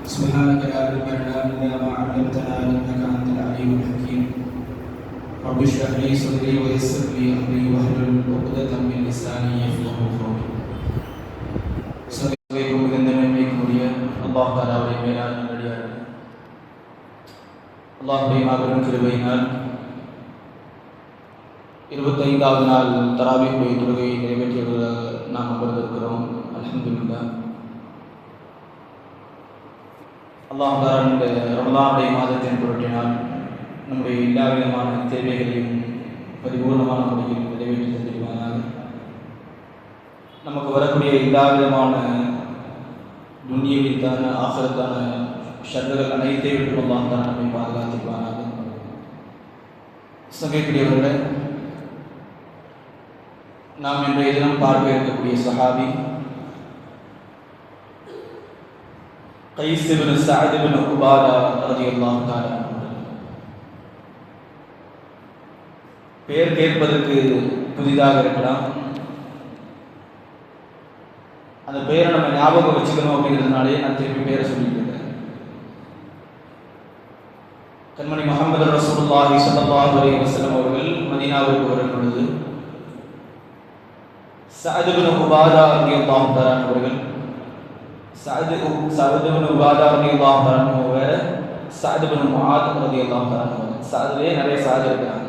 سبحانك لا علم لنا إلا ما علمتنا إنك أنت العليم الحكيم. رب اشرح لي صدري ويسر لي أمري واحلل عقدة من لساني يفقهوا قولي. சபைக்கும் மிகுந்தமைக்குரிய அல்லாஹ் தஆலாவுடைய மேலான நல்லடியார்களே, அல்லாஹ்வுடைய மாபெரும் கிருபையினால் 25வது நாள் தராவீஹுடைய தொழுகையை நிறைவேற்றியவர்களாக நாம் அமர்ந்திருக்கிறோம். அல்ஹம்துலில்லாஹ். அல்லாஹ் தஆலா இந்த ரமலானுடைய மாதத்தின் பொருட்டினால் நம்முடைய எல்லா விதமான தேவைகளையும் பரிபூர்ணமான முறையில் நிறைவேற்றி தந்திருவானாக. நமக்கு வரக்கூடிய எல்லா விதமான துன்யவித்தான ஆகிரத்தான ஷர்றுகள் அனைத்தை விட்டு அல்லாஹ் தஆலா நம்மை பாதுகாத்திருவானாக. சங்கைக்குரியவர்களே, நாம் இன்றைய தினம் பார்க்க இருக்கக்கூடிய சஹாபி கைஸ் இப்னு சஅத் இப்னு உபாதா ரலியல்லாஹு தஆலா. பெயர் கேட்பதற்கு புதிதாக இருக்கலாம், அந்த பெயரை நம்ம ஞாபகம் வச்சுக்கணும் அப்படிங்கிறதுனாலே நான் திருப்பி பெயரை சொல்லிட்டு இருக்கேன். கண்மணி முஹம்மது ரசூலுல்லாஹி ஸல்லல்லாஹு அலைஹி வஸல்லம் அவர்கள் மதீனாவுக்கு வரும் பொழுது சஅத் இப்னு உபாதா ரலியல்லாஹு தஆலா அவர்கள், சஅத் இப்னு உபாதா ரலியல்லாஹு தஆலா வேற, சஅத் இப்னு முஆத் ரலியல்லாஹு தஆலா வேற. சஅத்லயே நிறைய சஅத் இருக்காங்க.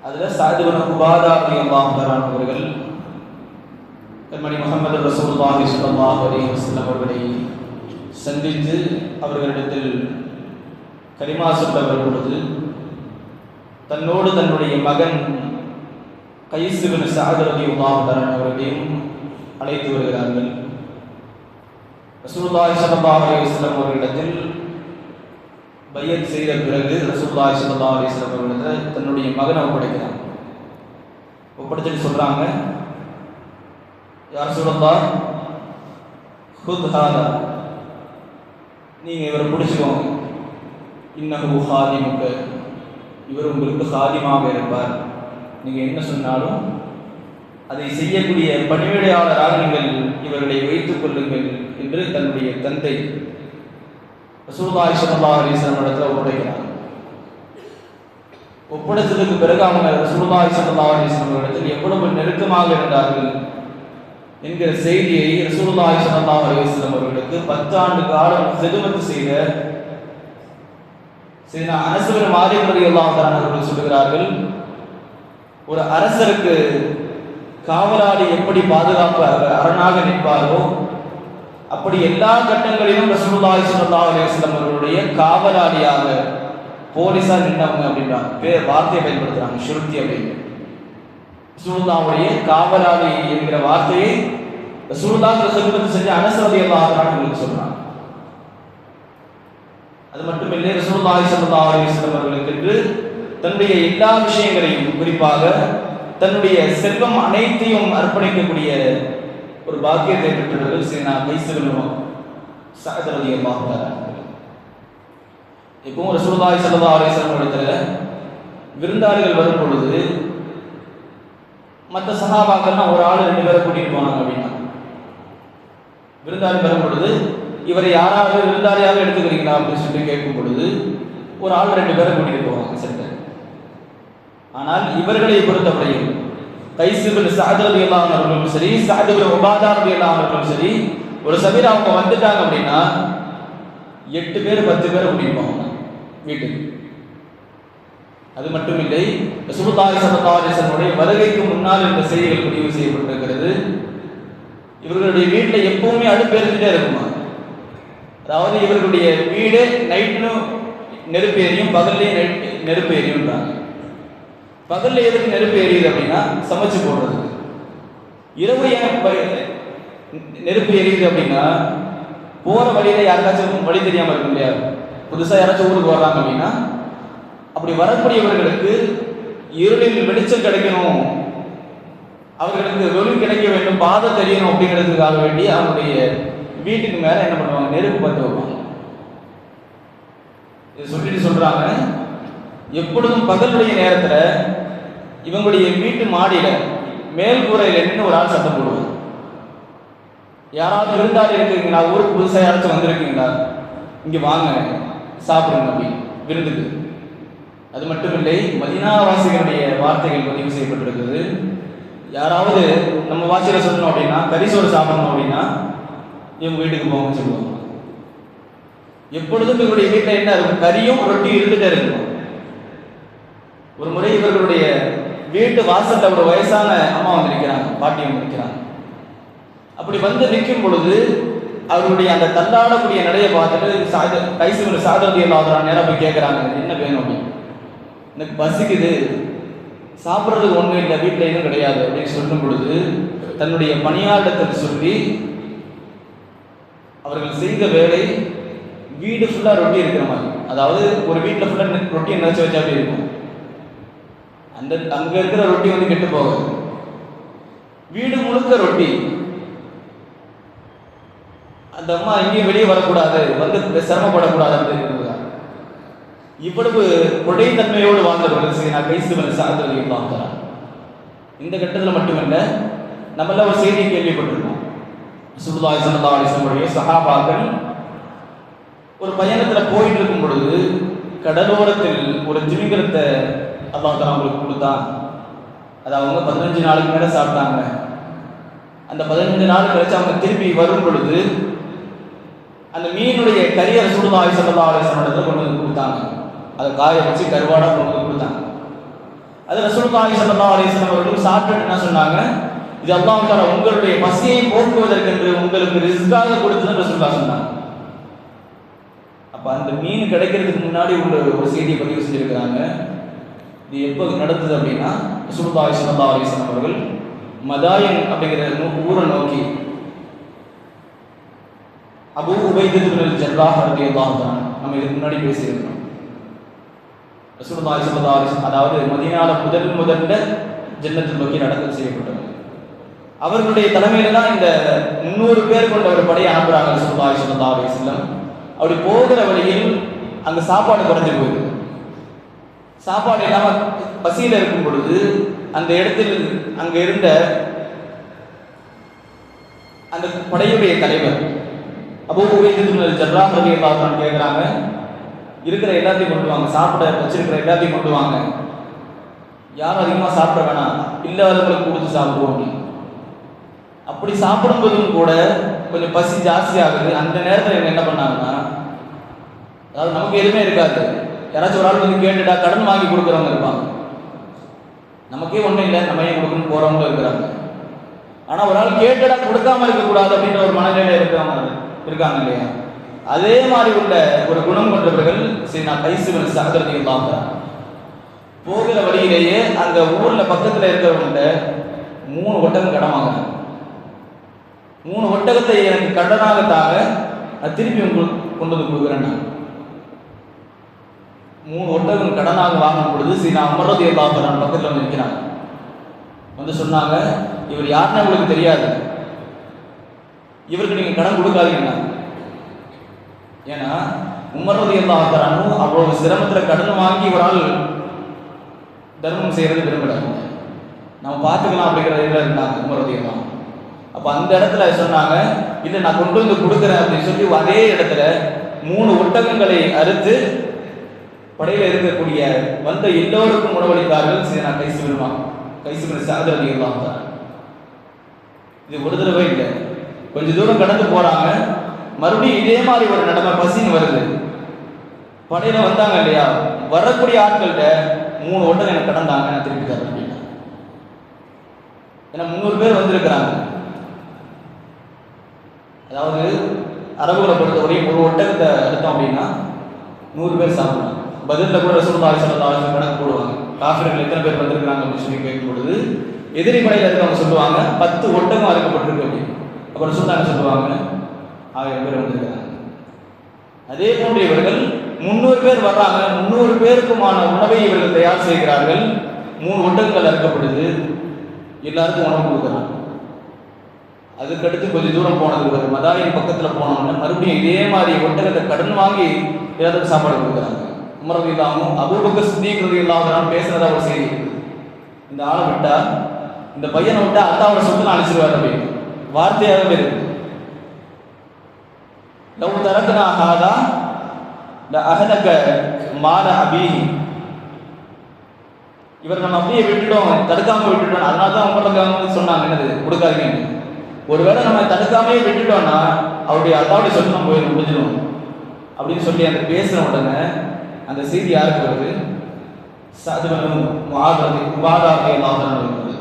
அதுல சஅத் இப்னு உபாதா ரலியல்லாஹு தஆலா அவர்கள் கண்மணி முஹம்மது ரசூலுல்லாஹி ஸல்லல்லாஹு அலைஹி வஸல்லம் அவர்களை சந்தித்து அவர்களிடத்தில் கலிமா சொல்ல வரும் பொழுது தன்னோடு தன்னுடைய மகன் கைஸ் இப்னு சஅத் ரலியல்லாஹு தஆலா அவர்களையும் அழைத்து வருகிறார்கள். ரசூலுல்லாஹி ஸல்லல்லாஹு அலைஹி வஸல்லம் அவர்களிடத்தில் பையத் செய்த பிறகு ரசூலுல்லாஹி ஸல்லல்லாஹு அலைஹி வஸல்லம் அவர்களிடத்தில் தன்னுடைய மகனை ஒப்படைக்கிறாங்க. ஒப்படைச்சிட்டு சொல்றாங்க, யா ரசூலல்லாஹ் குத் ஹாதா, நீங்க இவரை பிடிச்சுக்கோங்க, இன்னஹு ஹாதிமுக, இவர் உங்களுக்கு ஹாதிமாக இருப்பார், நீங்க என்ன சொன்னாலும் அதை செய்யக்கூடிய பணிவிடையாளராக நீங்கள் இவர்களை வைத்துக் கொள்ளுங்கள் என்று தன்னுடைய தந்தை ரசூலுல்லாஹி ஸல்லல்லாஹு அலைஹி வஸல்லம் இடத்துல ஒப்படைக்கிறாங்க. ஒப்படைத்ததுக்கு பிறகு அவங்க ரசூலுல்லாஹி ஸல்லல்லாஹு அலைஹி வஸல்லம் இடத்தில் எவ்வளவு நெருக்கமாக இருந்தார்கள் என்கிற செய்தியை ரசூலுல்லாஹி ஸல்லல்லாஹு அலைஹி வஸல்லம் அவர்களுக்கு 10 ஆண்டு காலம் ஹிதமத் செய்த சையதுனா அனஸ் இப்னு மாலிக் ரலியல்லாஹு தஆலா அவர்கள் சொல்கிறார்கள், ஒரு அரசருக்கு காவலாளி எப்படி பாதுகாப்பு அரணாக நிற்பாரோ அப்படி எல்லா கட்டங்களிலும் ரசூலுல்லாஹி ஸல்லல்லாஹு அலைஹி வஸல்லம் அவர்களுடைய காவலாளியாக போலீஸா நின்றவங்க அப்படின்றாங்க. வார்த்தையை பயன்படுத்துறாங்க, ஷுருத்தி அப்படின்னு. ரசூலுல்லாஹ்வுடைய காவலாளி என்கிற வார்த்தையை ரசூலுல்லாஹ் ஹிதமத் செஞ்ச அனஸ் ரலியல்லாஹு தஆலா அவர்களுக்கு சொல்றாங்க. அது மட்டும் இல்லை, ரசூலுல்லாஹி ஸல்லல்லாஹு அலைஹி வஸல்லம் அவர்களுக்கு தன்னுடைய எல்லா விஷயங்களையும், குறிப்பாக தன்னுடைய செல்வம் அனைத்தையும் அர்ப்பணிக்கக்கூடிய ஒரு பாக்கியத்தை பெற்றவர்கள் சையதுனா கைஸ் இப்னு சஅத் ரலியல்லாஹு தஆலா. இப்போ ரசூலுல்லாஹி ஸல்லல்லாஹு அலைஹி வஸல்லம் இடத்துல விருந்தாளிகள் வரும் பொழுது மற்ற சஹாபாக்கள்லாம் ஒரு ஆள் 2 பேரை கூட்டிட்டு போனாங்க அப்படின்னா, விருந்தாளி வரும் பொழுது இவரை யாராவது விருந்தாளியாக எடுத்துக்கிறீங்களா அப்படின்னு சொல்லிட்டு கேட்கும் பொழுது ஒரு ஆள் 2 பேரை கூட்டிட்டு போவாங்க. சரி, ஆனால் இவர்களை பொறுத்தவரையில் கைஸ் இப்னு சஅத் ரலியல்லாஹு அன்ஹு அவர்களும் சரி, சஅத் இப்னு உபாதா ரலியல்லாஹு அன்ஹு அவர்களும் சரி, ஒரு சபையில அவங்க வந்துட்டாங்க அப்படின்னா 8 பேர் 10 பேரை கூட்டிட்டு போவாங்க வீட்டுக்கு. அது மட்டும் இல்லை, ரசூலுல்லாஹி ஸல்லல்லாஹு அலைஹி வஸல்லம் வருகைக்கு முன்னால் இந்த செய்திகள் பதிவு செய்யப்பட்டிருக்கிறது. இவர்களுடைய வீட்டில் எப்பவுமே அடுப்பு எரிஞ்சுட்டே இருக்குமா, அதாவது இவர்களுடைய வீடு நைட்னு நெருப்பு எரியும், பகல்லையும் நெருப்பு எரியும்ன்றாங்க. பகல்ல எதுக்கு நெருப்பு எரியுது அப்படின்னா சமைச்சு போடுறது. இரவு ஏன் நெருப்பு எரியுது அப்படின்னா போற வழியில யாருக்காச்சும் வழி தெரியாம இருக்கும் இல்லையா, புதுசா யாராச்சும் ஊருக்கு வர்றாங்க அப்படின்னா அப்படி வரக்கூடியவர்களுக்கு இருளில் வெளிச்சம் கிடைக்கணும், அவர்களுக்கு வெளி கிடைக்க வேண்டும், பாதை தெரியணும் அப்படிங்கிறதுக்காக வேண்டி அவங்களுடைய வீட்டுக்கு மேல என்ன பண்ணுவாங்க, நெருப்பு பற்ற வைப்பாங்க. இது சொல்லிட்டு சொல்றாங்க, எப்பொழுதும் பகலுடைய நேரத்துல இவங்களுடைய வீட்டு மாடியில மேல் கூரையில் நின்று ஒரு ஆள் சத்தம் போடுவார். யாராவது விருந்தாளி இருக்கீங்களா, ஊருக்கு புதுசாக யாராச்சும் வந்திருக்கீங்களா, இங்கே வாங்க சாப்பிடுங்க அப்படி விருந்துக்கு. அது மட்டுமில்லை, மதீனாவாசிகளுடைய வார்த்தைகள் பதிவு செய்யப்பட்டிருக்கிறது. யாராவது நம்ம வாசியில் சொல்லணும் அப்படின்னா, கரிசோறு சாப்பிடணும் அப்படின்னா இவங்க வீட்டுக்கு போங்கன்னு சொல்லுவாங்க. எப்பொழுதும் இவருடைய வீட்டில் என்ன இருக்கும்? கறியும் ரொட்டி இருந்துட்டே இருக்கும். ஒரு முறை இவர்களுடைய வீட்டு வாசல்ல ஒரு வயசான அம்மா வந்து நிற்கிறாங்க, பாட்டி வந்து நிற்கிறாங்க. அப்படி வந்து நிற்கும் பொழுது அவருடைய அந்த தள்ளாடக்கூடிய நிலையை பார்த்துட்டு கைசுமர் சாதவதி எல்லாம் நேரம் போய் கேட்குறாங்க, என்ன வேணும் அப்படின்னு. எனக்கு பசிக்குது, சாப்பிட்றதுக்கு ஒன்றும் இல்லை, வீட்டில் எதுவும் கிடையாது அப்படின்னு சொல்லும் பொழுது தன்னுடைய பணியாளத்தில் சொல்லி அவர்கள் செய்த வேலை வீடு ஃபுல்லாக ரொட்டி இருக்கிற மாதிரி. அதாவது ஒரு வீட்டில் ஃபுல்லாக ரொட்டியை நினைச்சு வச்சா அப்படி இருக்கும். அந்த அங்கே இருக்கிற ரொட்டி வந்து கெட்டு போகாது. வீடு முழுக்க ரொட்டி. அந்த அம்மா எங்கேயும் வெளியே வரக்கூடாது, வந்து சிரமப்படக்கூடாது அப்படிங்கிறது. இவ்வளவு கொடைத்தன்மையோடு வாழ்ந்தவர்கள் நான் கைசுவன் சாதனை பார்க்கிறார். இந்த கட்டத்தில் மட்டுமல்ல, நம்மள ஒரு செய்தியை கேள்விப்பட்டிருக்கோம். ரசூலுல்லாஹி ஸல்லல்லாஹு அலைஹி வஸல்லம் சஹாபாக்கள் ஒரு பயணத்தில் போயிட்டு இருக்கும் பொழுது கடலோரத்தில் ஒரு திமிங்கலத்தை அல்லாஹ் தஆலா அவங்களுக்கு கொடுத்தான். அதை அவங்க 15 நாளுக்கு மேலே சாப்பிட்டாங்க. அந்த 15 நாள் கழிச்சு அவங்க திருப்பி வரும் பொழுது அந்த மீனுடைய கரியை ரசூலுல்லாஹி ஸல்லல்லாஹு அலைஹி வஸல்லம் கொண்டு வந்து கொடுத்தாங்க. அதை காய வச்சு கருவாடாக கொண்டு வந்து கொடுத்தாங்க. அது ரசூலுல்லாஹி ஸல்லல்லாஹு அலைஹி வஸல்லம் அவர்கள் சாப்பிட்டு என்ன சொன்னாங்க, இது அல்லாஹ் தஆலா உங்களுடைய பசியை போக்குவதற்கென்று உங்களுக்கு ரிஸ்காக கொடுத்ததுன்னு ரசூலுல்லாஹ் சொன்னாங்க. அப்போ அந்த மீன் கிடைக்கிறதுக்கு முன்னாடி உள்ள ஒரு செய்தியை பதிவு செஞ்சிருக்கிறாங்க. இது எப்போ நடந்தது அப்படின்னா, ரசூலுல்லாஹி ஸல்லல்லாஹு அலைஹி வஸல்லம் அவர்கள் மதாயின் அப்படிங்கிற ஊரை நோக்கி அபூ உபைதா இப்னு ஜர்ராஹ் ரலியல்லாஹு அன்ஹு, நம்ம இதுக்கு முன்னாடி பேசியிருக்கோம். ரசூலுல்லாஹி ஸல்லல்லாஹு அலைஹி வஸல்லம் அதாவது மதீனால முதல்ல ஜன்னத்துல் பக்கீ அடக்கம் செய்யப்பட்டது. அவர்களுடைய தலைமையில தான் இந்த 300 பேர் கொண்ட ஒரு படையை அனுப்புறாங்க ரசூலுல்லாஹி ஸல்லல்லாஹு அலைஹி வஸல்லம். அப்படி போகிற வழியில் அங்கே சாப்பாடு குறைஞ்சு போகுது. சாப்பாடு இல்லாமல் பசியில் இருக்கும் பொழுது அந்த இடத்தில் அங்கே இருந்த அந்த படையுடைய தலைவர் அபூ உபைதா இப்னு ஜர்ராஹ் ரலியல்லாஹு அன்ஹு கேட்குறாங்க, இருக்கிற எல்லாத்தையும் கொண்டு வாங்க, சாப்பிட வச்சிருக்கிற எல்லாத்தையும் கொண்டு வாங்க, யாரும் அதிகமாக சாப்பிட வேணாம், இல்லாதவங்களுக்கு கொடுத்து சாப்பிடுவோம். அப்படி சாப்பிடும்போதும் கூட கொஞ்சம் பசி ஜாஸ்தி ஆகுது. அந்த நேரத்தில் இவங்க என்ன பண்ணாங்கன்னா, அதாவது நமக்கு எதுவுமே இருக்காது, யாராச்சும் ஒரு ஆள் வந்து கேட்டுட்டா கடன் வாங்கி கொடுக்குறவங்க இருப்பாங்க. நமக்கே ஒன்றும் இல்லை, நம்ம ஏன் கொடுக்கணும்னு போகிறவங்களும் இருக்கிறாங்க. ஆனால் ஒரு ஆள் கேட்டுடா கொடுக்காம இருக்கக்கூடாது அப்படின்ற ஒரு மனநிலையில் இருக்காங்க இல்லையா? அதே மாதிரி உள்ள ஒரு குணம் கொண்டவர்கள் நான் கைசுவன் சாதனையில் பார்க்குறாங்க. போகிற வழியிலேயே அந்த ஊரில் பக்கத்தில் இருக்கிறவங்கள்ட்ட 3 ஒட்டகம் கடன் வாங்கினாங்க. 3 ஒட்டகத்தை எனக்கு கடனாக தாங்க, நான் திருப்பி உங்களுக்கு கொண்டு வந்து கொடுக்குறேன். நான் 3 ஒட்டகம் கடனாக வாங்கும் பொழுது நான் அமரதியை பார்க்குறேன், பக்கத்தில் வந்து நிற்கிறாங்க. வந்து சொன்னாங்க, இவர் யாருன்னு உங்களுக்கு தெரியாது, இவருக்கு நீங்கள் கடன் கொடுக்காதீங்கன்னா. ஏன்னா உமரதியல்லாஹு தஆலா அவ்வளவு சிரமத்தில் கடன் வாங்கி ஒரு ஆள் தர்மம் செய்கிறது விரும்புகிறாங்க, நம்ம பார்த்துக்கலாம் அப்படிங்கிற இதில் இருந்தாங்க உமரதியல்லாஹு. அப்போ அந்த இடத்துல சொன்னாங்க, இல்லை நான் கொண்டு வந்து கொடுக்குறேன் அப்படின்னு சொல்லி அதே இடத்துல 3 ஒட்டகங்களை அறுத்து படையில் இருக்கக்கூடிய வந்த எல்லோருக்கும் உணவளித்தார்கள். சரி, நான் கைசுவன் சாதனையெல்லாம் தான். இது ஒரு தடவை இல்லை, கொஞ்சம் தூரம் கடந்து போகிறாங்க, மறுபடியும் இதே மாதிரி ஒரு நடமை பசின்னு வருது. படையில் வந்தாங்க இல்லையா, வரக்கூடிய ஆட்கள்கிட்ட 3 ஒட்டகம் எனக்கு கடந்தாங்க, நான் திருப்பி தரேன் அப்படின்னா. ஏன்னா 300 பேர் வந்திருக்கிறாங்க. அதாவது அரபுகளை பொறுத்தவரையும் ஒரு ஒட்டகத்தை எடுத்தோம் அப்படின்னா 100 பேர் சாப்பிடலாம். பதிலில் கூட ரசூலுல்லாஹி ஸல்லல்லாஹு அலைஹி வஸல்லம் கணக்கு போடுவாங்க, காஃபிர்கள் எத்தனை பேர் வந்திருக்கிறாங்க அப்படின்னு சொல்லி கேட்கும் பொழுது எதிரி படையில் இருக்கவங்க சொல்லுவாங்க 10 ஒட்டகம் அறுக்கப்பட்டிருக்கு அப்படின்னு. அப்புறம் ரசூலுல்லாஹி சொல்லுவாங்க 1000 பேர் வந்திருக்கிறாங்க. அதே போன்று இவர்கள் 300 பேர் வர்றாங்க, 300 பேருக்குமான உணவை இவர்கள் தயார் செய்கிறார்கள். 3 ஒட்டகங்கள் அறுக்கப்படுது, எல்லாருக்கும் உணவு கொடுக்குறாங்க. அதுக்கடுத்து கொஞ்சம் தூரம் போனதுக்கு ஒரு மதாயின் பக்கத்தில் போனோம்னா மறுபடியும் இதே மாதிரி ஒட்டகத்தை கடன் வாங்கி எல்லாத்துக்கும் சாப்பாடு கொடுக்குறாங்க. உமர் இல்லாமல் அபூபக்கர் சித்தீக் ரலியல்லாஹு பேசுறதா ஒரு செய்தி, இந்த ஆளை விட்டா, இந்த பையனை விட்டா அல்லாஹ்வோட சொத்து அழிச்சிருவார் அப்படின்னு வார்த்தையாகவே இருக்கு. லவ் தரக்னா ஹாதா லஅஹலக மால அபீஹி, இவர் நம்ம அப்படியே விட்டுட்டோம், தடுக்காம விட்டுட்டோம், அதனால தான் உமர் சொன்னாங்க என்னது கொடுக்காதீங்க. ஒருவேளை நம்ம தடுக்காமே விட்டுட்டோம்னா அவருடைய அல்லாவுடைய சொல்லி நம்ம போய் முடிஞ்சிடும் அப்படின்னு சொல்லி அந்த பேசுன உடனே அந்த செய்தி யாருக்கு வருது? சஅத் பின் முஆத் ரலியல்லாஹு அன்ஹு.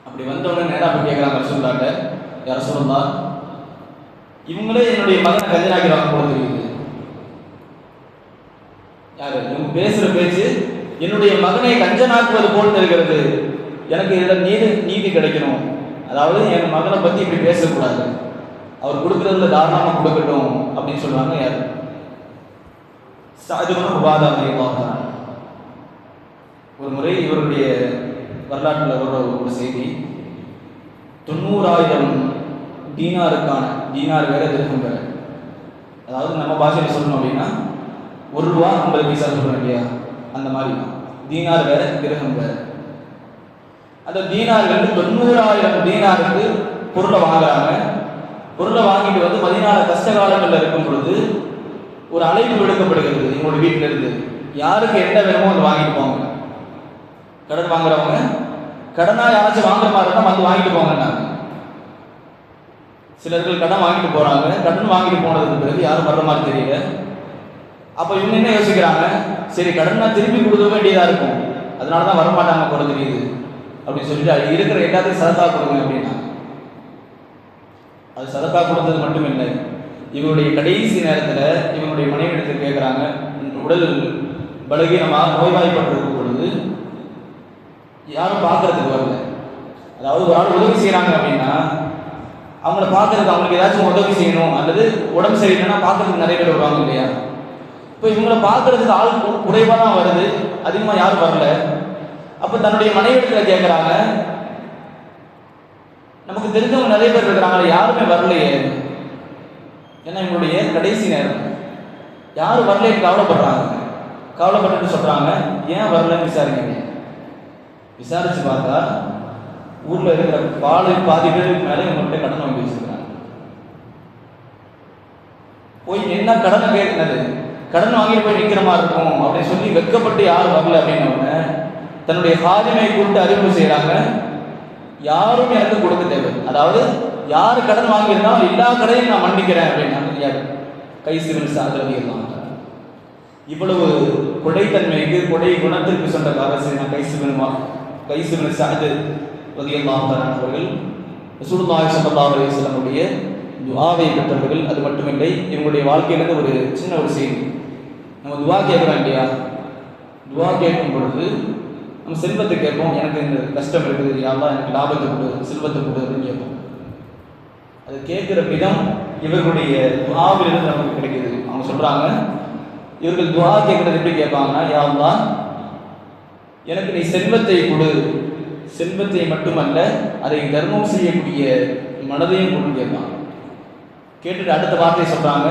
அப்படி வந்த உடனே நேரா போய் கேட்குறாங்க ரசூலுல்லாஹ்ட்ட, யா ரசூலுல்லாஹ், இவங்களே என்னுடைய மகனை கஞ்சனாக்கிறாங்க போல தெரியுது. யாரு இவங்க பேசுற பேச்சு என்னுடைய மகனை கஞ்சனாக்குவது போல் தெரிகிறது, எனக்கு இதில் நீதி கிடைக்கணும், அதாவது என் மகனை பற்றி இப்படி பேசக்கூடாது, அவர் கொடுக்குறதுல தாராளமாக கொடுக்கட்டும் அப்படின்னு சொல்றாங்க. யார்? சஅத் பின் உபாதா ரலியல்லாஹு அன்ஹு. ஒரு முறை இவருடைய வரலாற்றில் வர ஒரு செய்தி, 90,000 தீனாருக்கான, தீனார் வேற திரகம் வேற, அதாவது நம்ம பாஷையில் சொல்லணும் அப்படின்னா ₹1.50 சொல்றோம் இல்லையா, அந்த மாதிரி தீனார் வேற திரகம் வேற. அந்த தீனார்கள் 90,000 தீனாருக்கு பொருளை வாங்குறாங்க. பொருளை வாங்கிட்டு வந்து 14 கஷ்ட காலங்களில் இருக்கும் பொழுது ஒரு அழைப்பு விடுக்கப்படுகிறது எங்களோட வீட்டில இருந்து, யாருக்கு என்ன வேணுமோ அதை வாங்கிட்டு போங்க. கடன் வாங்குறவங்க கடனா யாராச்சும் வாங்குற மாதிரி இருந்தால் வந்து வாங்கிட்டு போங்கன்னாங்க. சிலர்கள் கடன் வாங்கிட்டு போறாங்க. கடன் வாங்கிட்டு போனதுக்கு பிறகு யாரும் வர்ற மாதிரி தெரியல. அப்ப இவங்க என்ன யோசிக்கிறாங்க, சரி கடனா திருப்பி கொடுக்க வேண்டியதா இருக்கும், அதனாலதான் வரமாட்டாங்க போல தெரியுது அப்படின்னு சொல்லிட்டு அது இருக்கிற எல்லாத்தையும் சதக்கா கொடுங்க அப்படின்னா. அது சதக்கா கொடுத்தது மட்டும் இல்லை, இவருடைய கடைசி நேரத்துல இவங்களுடைய மனைவிடத்தில் கேட்கிறாங்க, உடல் பலகீனமாக நோய்வாய்ப்பட்டிருக்கும் பொழுது யாரும் பார்க்கறதுக்கு வரல. அதாவது ஒரு ஆள் உதவி செய்யறாங்க அப்படின்னா அவங்கள பார்க்கறதுக்கு, அவங்களுக்கு ஏதாச்சும் உதவி செய்யணும் அல்லது உடம்பு சரியில்லைன்னா பார்க்கறதுக்கு நிறைய பேர் வருவாங்க இல்லையா. இப்போ இவங்களை பார்க்கறதுக்கு ஆள் குறைவாக தான் வருது, அதிகமாக யாரும் வரல. அப்போ தன்னுடைய மனைவிடத்தில் கேட்குறாங்க, நமக்கு தெரிஞ்சவங்க நிறைய பேர் இருக்கிறாங்க, யாருமே வரலையே, ஏன்னா இவங்களுடைய கடைசி நேரம், யாரும் வரலைன்னு கவலைப்படுறாங்க. கவலைப்பட்டு சொல்றாங்க, ஏன் வரலன்னு விசாரிக்கிறீங்க. விசாரிச்சு பார்த்தா ஊர்ல இருக்கிற பாதி பேருக்கு மேலே இவங்கள்ட்ட கடன் வாங்கி வச்சிருக்காங்க. போய் என்ன கடனை கேட்கிறது, கடன் வாங்கி போய் நிற்கிற மாதிரி இருக்கும் அப்படின்னு சொல்லி வெட்கப்பட்டு யாரும் வரல அப்படின்னோடனே தன்னுடைய ஹாதிமை கூப்பிட்டு அறிவிப்பு செய்யறாங்க, யாரும் எனக்கு கொடுக்க தேவை, அதாவது யாரு கடன் வாங்கியிருந்தாலும் எல்லா கடையும் நான் மன்னிக்கிறேன் அப்படின்னாங்க. யாரு? கைஸ் பின் சஅத் ரலியல்லாஹு அன்ஹு. இவ்வளவு கொடைத்தன்மைக்கு, கொடை குணத்திற்கு சொந்தக்காரர் கைஸ் பின் சஅத் ரலியல்லாஹு அன்ஹு அவர்கள் ரசூலுல்லாஹி ஸல்லல்லாஹு அலைஹி வஸல்லம் உடைய துஆவை பெற்றவர்கள். அது மட்டுமில்லை, இவங்களுடைய வாழ்க்கையிலிருந்து ஒரு சின்ன ஒரு செய்தி, நம்ம துஆ கேட்கிறோம் இல்லையா, துஆ கேட்கும் பொழுது நம்ம செல்வத்தை கேட்போம், எனக்கு இந்த கஷ்டம் இருக்குது, யா அல்லாஹ் எனக்கு லாபத்தை கொடு, செல்வத்தை கொடு அப்படின்னு கேட்போம். அது கேட்கிற விதம் இவர்களுடைய துஆவிலிருந்து நமக்கு கிடைக்குது. அவங்க சொல்றாங்க, இவர்கள் துஆ கேட்கறது எப்படி கேட்பாங்கன்னா, யா அல்லாஹ் எனக்கு நீ செல்வத்தை கொடு, செல்வத்தை மட்டுமல்ல அதை தர்மம் செய்யக்கூடிய மனதையும் கொண்டு கேட்பாங்க. கேட்டுட்டு அடுத்த வார்த்தையை சொல்றாங்க,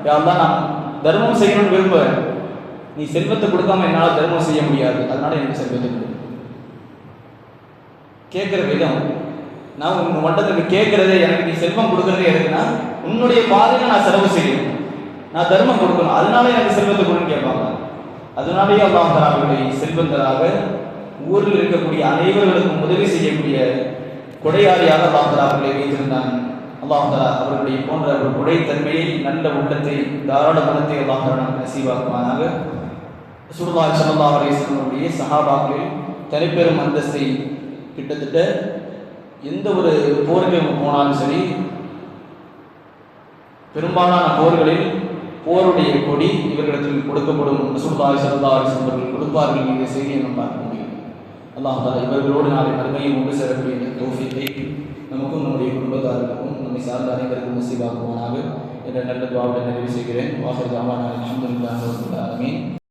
யா அல்லாஹ் நான் தர்மம் செய்யணும்னு விரும்புவேன், நீ செல்வத்தை கொடுக்காம என்னால் தர்மம் செய்ய முடியாது, அதனால எனக்கு செல்வத்தை கொடு. கேட்கிற விதம், நான் உங்க மண்டலத்துக்கு கேட்கறதே, எனக்கு நீ செல்வம் கொடுக்கறதே எதுக்குன்னா உன்னுடைய பாதையில நான் செலவு செய்யணும், நான் தர்மம் கொடுக்கணும், அதனால எனக்கு செல்வத்தை கொடுன்னு கேட்பாங்க. அதனாலேயே அல்லாஹ் தஆலா அவர்களை செல்வந்தராக ஊரில் இருக்கக்கூடிய அனைவர்களுக்கும் உதவி செய்யக்கூடிய கொடையாளியாக அல்லாஹ் தஆலா அவர்களை வைத்திருந்தான். அல்லாஹ் தஆலா அவர்களுடைய போன்ற ஒரு கொடைத்தன்மையை, நல்ல உள்ளத்தை, தாராள குணத்தை அல்லாஹ் தஆலா நமக்கு நசீபாக்குவானாக. ரசூலுல்லாஹி ஸல்லல்லாஹு அலைஹி வஸல்லம் சஹாபாக்களில் தனிப்பெரும் அந்தஸ்தை, கிட்டத்தட்ட எந்த ஒரு போருக்கு போனாலும் சரி, பெரும்பாலான போர்களில் போருடைய கொடி இவர்களிடத்தில் கொடுக்கப்படும். ரசூலுல்லாஹி ஸல்லல்லாஹு அலைஹி வஸல்லம் அவர்கள் கொடுப்பார்கள் என்ற செய்தியை நாம் பார்க்க முடியும். அல்லாஹ் தஆலா இவர்களோடு நாளை மறுமையில் ஒன்று சேரக்கூடிய தௌஃபீக்கை நமக்கும் நம்முடைய குடும்பத்தாருக்கும் நம்மை சார்ந்த அனைவருக்கும் நசீபாக்குவானாக என்ற நல்ல துஆவை நிறைவு செய்கிறேன். வாஹிர் தஅவானா அல்ஹம்துலில்லாஹி ரப்பில் ஆலமீன்.